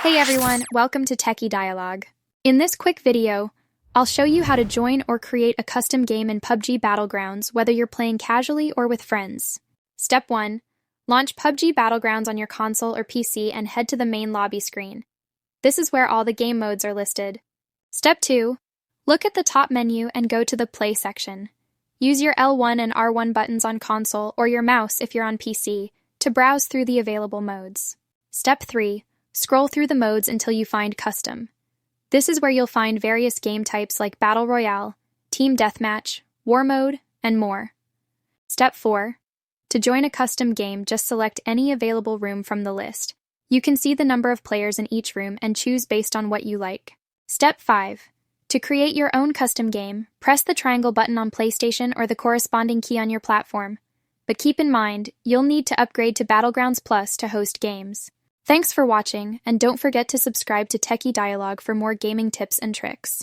Hey everyone, welcome to Techie Dialogue. In this quick video, I'll show you how to join or create a custom game in PUBG Battlegrounds, whether you're playing casually or with friends. Step 1. Launch PUBG Battlegrounds on your console or PC and head to the main lobby screen. This is where all the game modes are listed. Step 2. Look at the top menu and go to the Play section. Use your L1 and R1 buttons on console or your mouse if you're on PC to browse through the available modes. Step 3. Scroll through the modes until you find Custom. This is where you'll find various game types like Battle Royale, Team Deathmatch, War Mode, and more. Step 4. To join a custom game, just select any available room from the list. You can see the number of players in each room and choose based on what you like. Step 5. To create your own custom game, press the triangle button on PlayStation or the corresponding key on your platform. But keep in mind, you'll need to upgrade to Battlegrounds Plus to host games. Thanks for watching, and don't forget to subscribe to Techie Dialogue for more gaming tips and tricks.